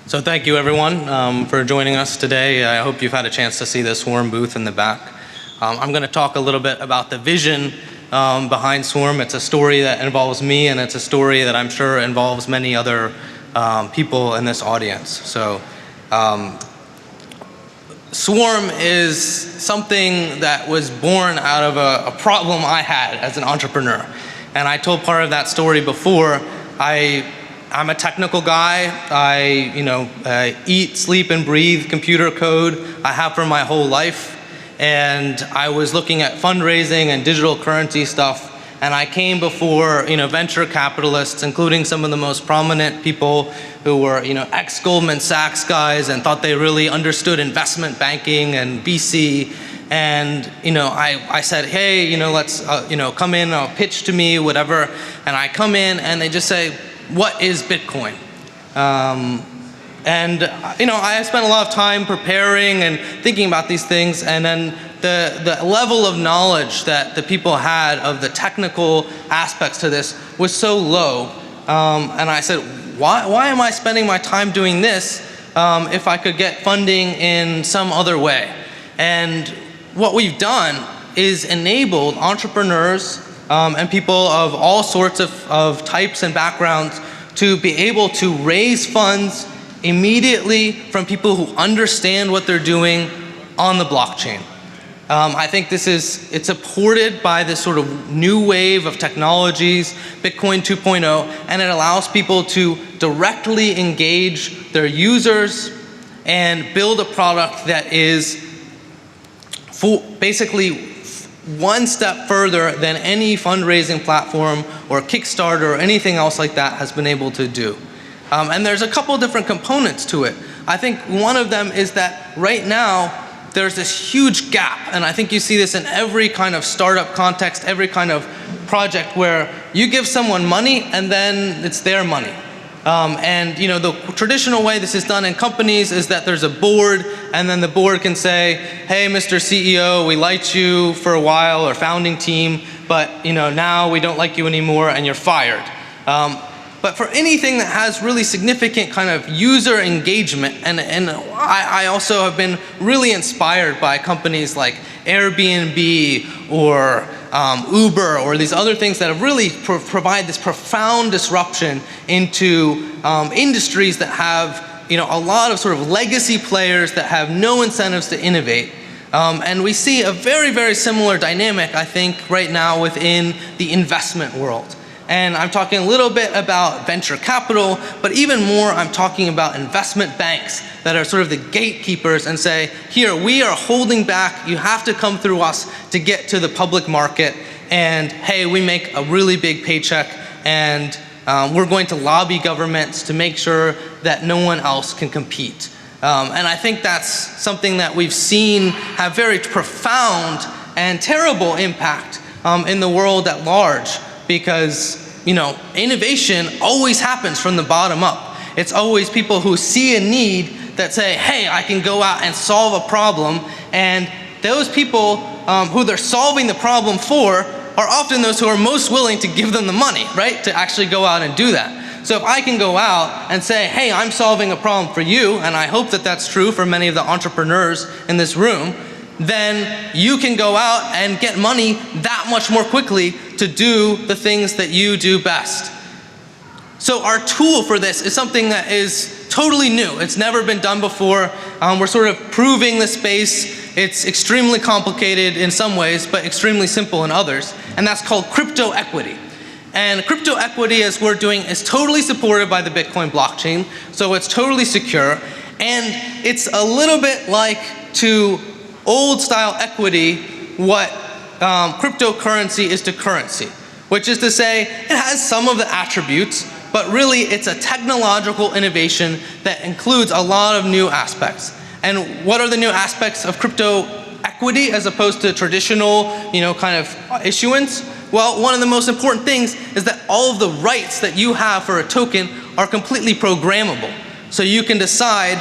So thank you everyone for joining us today. I hope you've had a chance to see this Swarm booth in the back. I'm going to talk a little bit about the vision behind Swarm. It's a story that involves me, and it's a story that I'm sure involves many other people in this audience. So Swarm is something that was born out of a problem I had as an entrepreneur. And I told part of that story before. I'm a technical guy. I eat, sleep, and breathe computer code. I have for my whole life. And I was looking at fundraising and digital currency stuff. And I came before venture capitalists, including some of the most prominent people who were ex-Goldman Sachs guys and thought they really understood investment banking and VC. And I said, hey, let's come in, pitch to me, whatever. And I come in and they just say, what is Bitcoin? I spent a lot of time preparing and thinking about these things, and then the level of knowledge that the people had of the technical aspects to this was so low. And I said, why am I spending my time doing this if I could get funding in some other way? And what we've done is enabled entrepreneurs and people of all sorts of types and backgrounds to be able to raise funds immediately from people who understand what they're doing on the blockchain. I think it's supported by this sort of new wave of technologies, Bitcoin 2.0, and it allows people to directly engage their users and build a product that is basically one step further than any fundraising platform or Kickstarter or anything else like that has been able to do. And there's a couple different components to it. I think one of them is that right now there's this huge gap, and I think you see this in every kind of startup context, every kind of project where you give someone money and then it's their money. The traditional way this is done in companies is that there's a board, and then the board can say, hey, Mr. CEO, we liked you for a while, or founding team, but now we don't like you anymore and you're fired. But for anything that has really significant kind of user engagement, and I also have been really inspired by companies like Airbnb or Uber or these other things that have really provide this profound disruption into industries that have a lot of sort of legacy players that have no incentives to innovate. And we see a very, very similar dynamic, I think, right now within the investment world. And I'm talking a little bit about venture capital, but even more I'm talking about investment banks that are sort of the gatekeepers and say, here, we are holding back, you have to come through us to get to the public market, and hey, we make a really big paycheck, and we're going to lobby governments to make sure that no one else can compete. And I think that's something that we've seen have very profound and terrible impact in the world at large. Because innovation always happens from the bottom up. It's always people who see a need that say, hey, I can go out and solve a problem, and those people who they're solving the problem for are often those who are most willing to give them the money, right, to actually go out and do that. So if I can go out and say, hey, I'm solving a problem for you, and I hope that that's true for many of the entrepreneurs in this room, then you can go out and get money that much more quickly to do the things that you do best. So our tool for this is something that is totally new. It's never been done before. We're sort of proving the space. It's extremely complicated in some ways, but extremely simple in others. And that's called crypto equity. And crypto equity, as we're doing, is totally supported by the Bitcoin blockchain. So it's totally secure. And it's a little bit like to old style equity what cryptocurrency is to currency, which is to say it has some of the attributes, but really it's a technological innovation that includes a lot of new aspects. And what are the new aspects of crypto equity as opposed to traditional kind of issuance? Well, one of the most important things is that all of the rights that you have for a token are completely programmable. So you can decide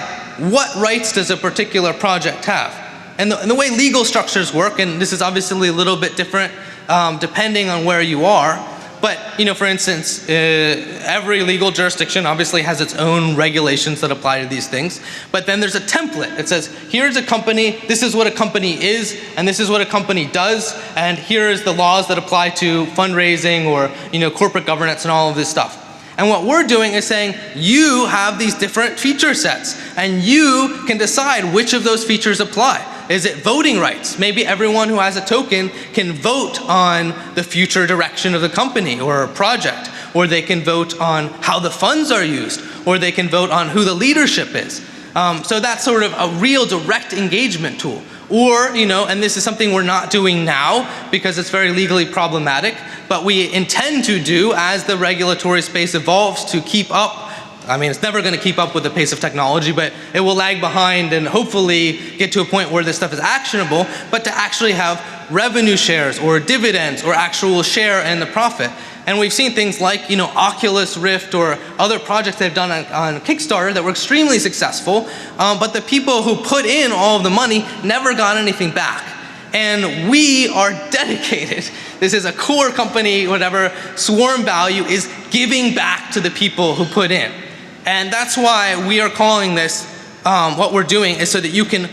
what rights does a particular project have. And the way legal structures work, and this is obviously a little bit different depending on where you are, But for instance, every legal jurisdiction obviously has its own regulations that apply to these things. But then there's a template. It says, here's a company, this is what a company is, and this is what a company does, and here's the laws that apply to fundraising or corporate governance and all of this stuff. And what we're doing is saying, you have these different feature sets, and you can decide which of those features apply. Is it voting rights? Maybe everyone who has a token can vote on the future direction of the company or a project, or they can vote on how the funds are used, or they can vote on who the leadership is. So that's sort of a real direct engagement tool. Or, and this is something we're not doing now because it's very legally problematic, but we intend to do as the regulatory space evolves to keep up. I mean, it's never going to keep up with the pace of technology, but it will lag behind and hopefully get to a point where this stuff is actionable, but to actually have revenue shares or dividends or actual share in the profit. And we've seen things like, Oculus Rift or other projects they've done on Kickstarter that were extremely successful, but the people who put in all of the money never got anything back. And we are dedicated. This is a core company, whatever, Swarm value is giving back to the people who put in. And that's why we are calling this, what we're doing is so that you can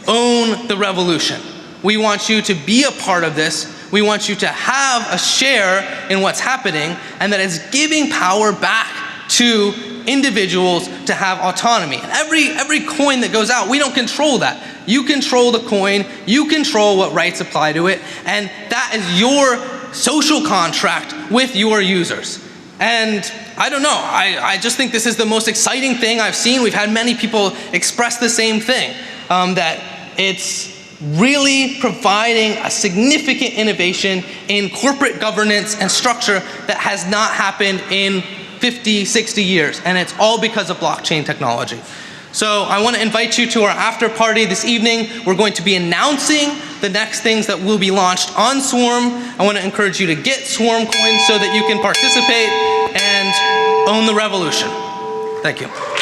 own the revolution. We want you to be a part of this. We want you to have a share in what's happening, and that it's giving power back to individuals to have autonomy. And every coin that goes out, we don't control that. You control the coin, you control what rights apply to it, and that is your social contract with your users. And I don't know, I just think this is the most exciting thing I've seen. We've had many people express the same thing, that it's really providing a significant innovation in corporate governance and structure that has not happened in 50, 60 years, and it's all because of blockchain technology. So I want to invite you to our after party this evening. We're going to be announcing the next things that will be launched on Swarm. I want to encourage you to get Swarm coins so that you can participate and own the revolution. Thank you.